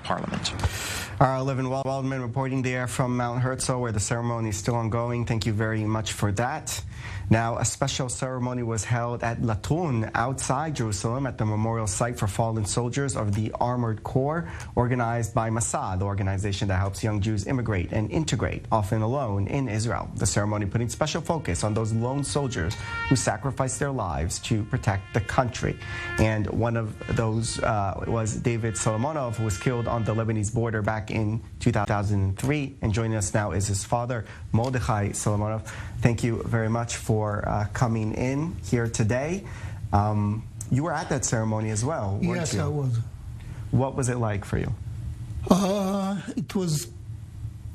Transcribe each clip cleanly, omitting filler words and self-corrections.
Parliament. Our Levin Waldman reporting there from Mount Herzl, where the ceremony is still ongoing. Thank you very much for that. Now, a special ceremony was held at Latun outside Jerusalem at the memorial site for fallen soldiers of the Armored Corps, organized by Masa, the organization that helps young Jews immigrate and integrate, often alone, in Israel. The ceremony putting special focus on those lone soldiers who sacrificed their lives to protect the country. And one of those was David Solomonov, who was killed on the Lebanese border back in 2003. And joining us now is his father, Mordechai Solomonov. Thank you very much for coming in here today. You were at that ceremony as well, weren't yes, you? I was. What was it like for you? It was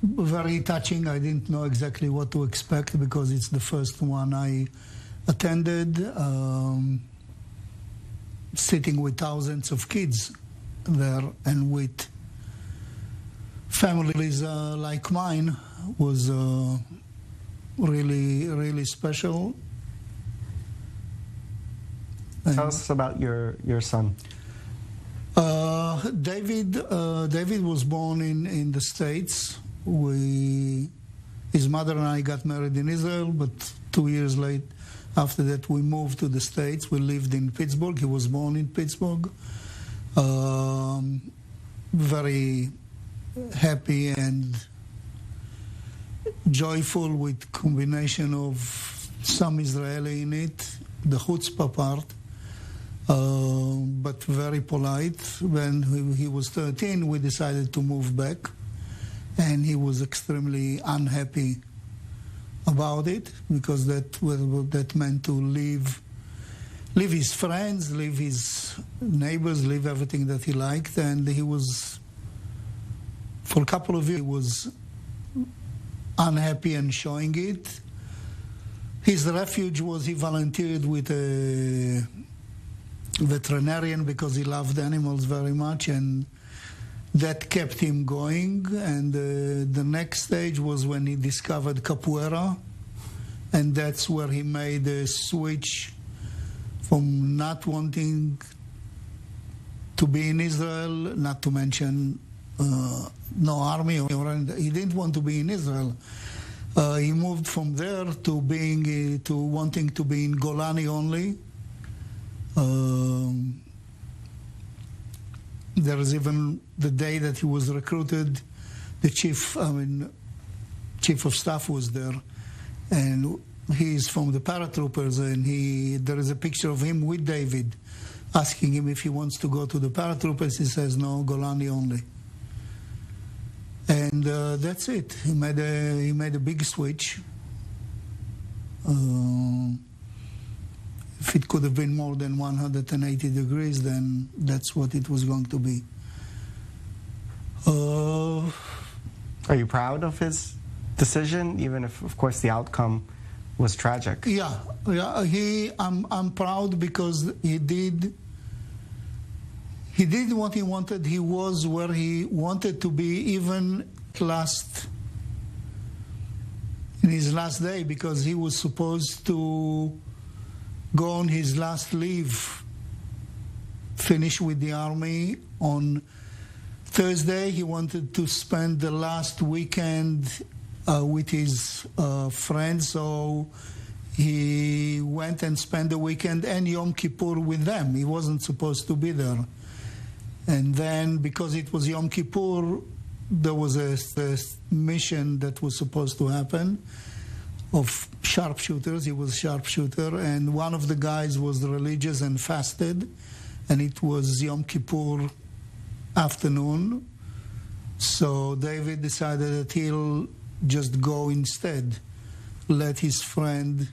very touching. I didn't know exactly what to expect because it's the first one I attended, sitting with thousands of kids there and with families like mine was really, really special. Tell us about your son. David was born in the States. His mother and I got married in Israel, but 2 years late after that we moved to the States. We lived in Pittsburgh. He was born in Pittsburgh. Very happy and joyful, with combination of some Israeli in it, the chutzpah part, but very polite. When he was 13, we decided to move back, and he was extremely unhappy about it, because that meant to leave his friends, leave his neighbors, leave everything that he liked, and he was, for a couple of years, he was unhappy and showing it. His refuge was he volunteered with a veterinarian because he loved animals very much, and that kept him going. And the next stage was when he discovered capoeira, and that's where he made a switch from not wanting to be in Israel, not to mention no army, he didn't want to be in Israel. He moved from there to wanting to be in Golani only. There is even the day that he was recruited, the chief of staff was there, and he's from the paratroopers, and there is a picture of him with David, asking him if he wants to go to the paratroopers. He says no, Golani only. And that's it. He made a big switch. If it could have been more than 180 degrees, then that's what it was going to be. Are you proud of his decision, even if, of course, the outcome was tragic? Yeah. I'm proud because he did what he wanted. He was where he wanted to be, even in his last day, because he was supposed to go on his last leave, finish with the army on Thursday. He wanted to spend the last weekend with his friends, so he went and spent the weekend and Yom Kippur with them. He wasn't supposed to be there. And then, because it was Yom Kippur, there was a mission that was supposed to happen of sharpshooters. He was a sharpshooter, and one of the guys was religious and fasted, and it was Yom Kippur afternoon. So David decided that he'll just go instead, let his friend,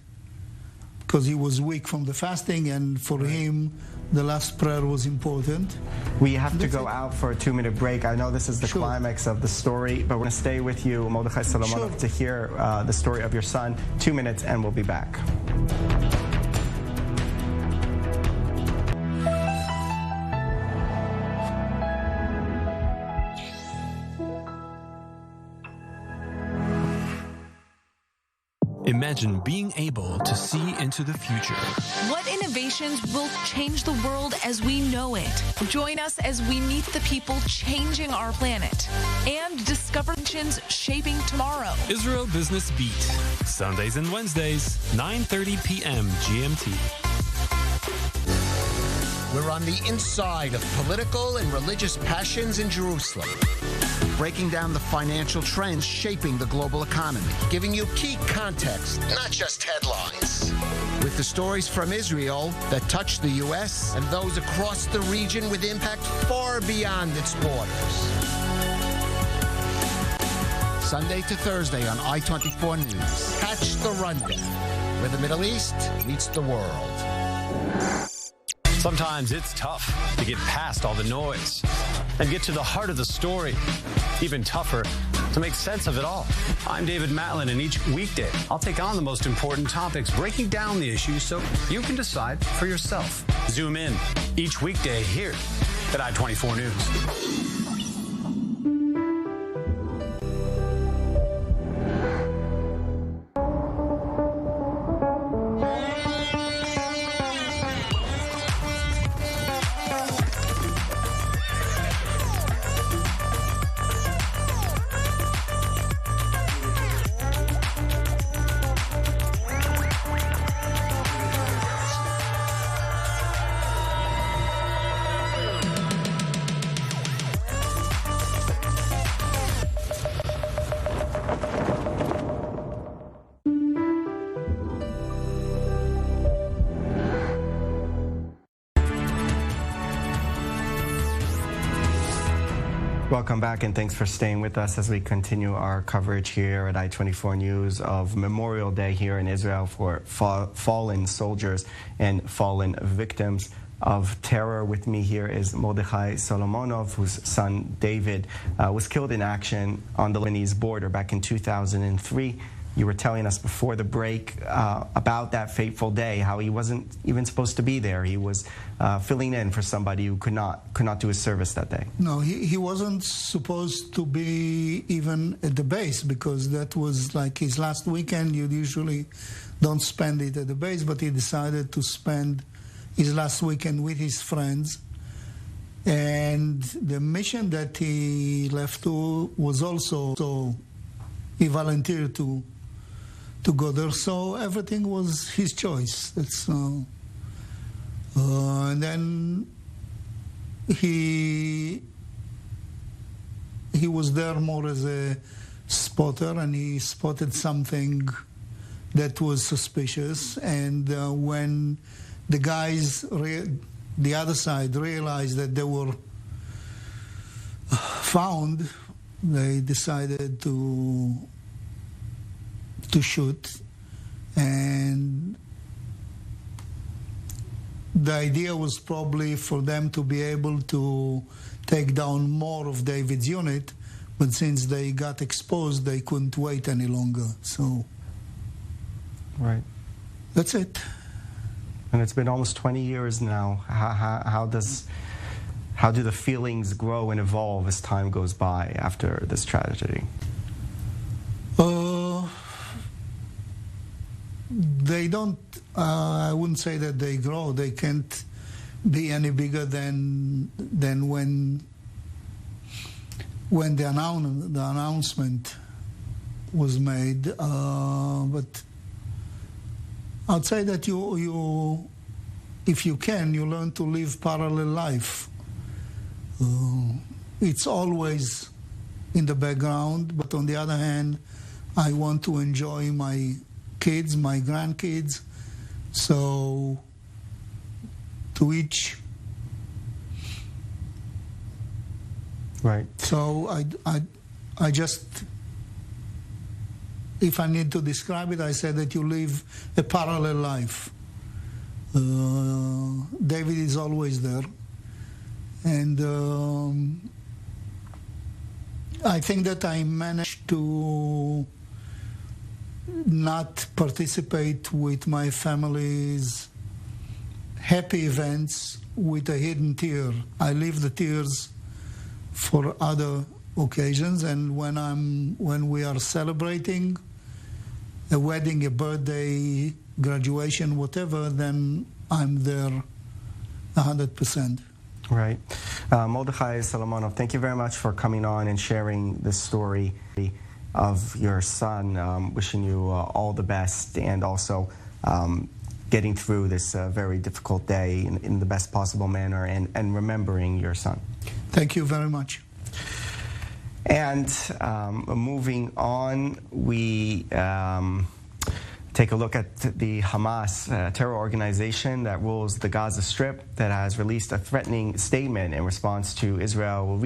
because he was weak from the fasting, and for him, the last prayer was important. We have to go out for a 2-minute break. I know this is the climax of the story, but we're going to stay with you, Mordechai Solomonov, to hear the story of your son. 2 minutes, and we'll be back. Imagine being able to see into the future. What innovations will change the world as we know it? Join us as we meet the people changing our planet and discover nations shaping tomorrow. Israel Business Beat, Sundays and Wednesdays, 9:30 p.m. GMT. We're on the inside of political and religious passions in Jerusalem, breaking down the financial trends shaping the global economy, giving you key context, not just headlines. With the stories from Israel that touch the U.S. and those across the region with impact far beyond its borders. Sunday to Thursday on I-24 News. Catch the rundown, where the Middle East meets the world. Sometimes it's tough to get past all the noise and get to the heart of the story. Even tougher to make sense of it all. I'm David Matlin, and each weekday I'll take on the most important topics, breaking down the issues so you can decide for yourself. Zoom in each weekday here at I-24 News. Welcome back, and thanks for staying with us as we continue our coverage here at I-24 News of Memorial Day here in Israel for fallen soldiers and fallen victims of terror. With me here is Mordechai Solomonov, whose son David was killed in action on the Lebanese border back in 2003. You were telling us before the break about that fateful day, how he wasn't even supposed to be there. He was filling in for somebody who could not do his service that day. No, he wasn't supposed to be even at the base, because that was like his last weekend. You usually don't spend it at the base, but he decided to spend his last weekend with his friends. And the mission that he left to was also, so he volunteered to go there, so everything was his choice. That's and then he was there more as a spotter, and he spotted something that was suspicious. And when the guys, the other side, realized that they were found, they decided to shoot. And the idea was probably for them to be able to take down more of David's unit, but since they got exposed, they couldn't wait any longer. So, right, that's it. And it's been almost 20 years now. How do the feelings grow and evolve as time goes by after this tragedy? They don't, I wouldn't say that they grow. They can't be any bigger than when the announcement was made. But I'd say that you, if you can, you learn to live parallel life. It's always in the background, but on the other hand, I want to enjoy my kids, my grandkids, so to each. Right. So I just, if I need to describe it, I said that you live a parallel life. David is always there, and I think that I managed to not participate with my family's happy events with a hidden tear. I leave the tears for other occasions, and when we are celebrating, a wedding, a birthday, graduation, whatever, then I'm there 100%. Right. Mordechai Solomonov, thank you very much for coming on and sharing this story of your son. Wishing you all the best, and also getting through this very difficult day in the best possible manner, and remembering your son. Thank you very much. And moving on, we take a look at the Hamas terror organization that rules the Gaza Strip, that has released a threatening statement in response to Israel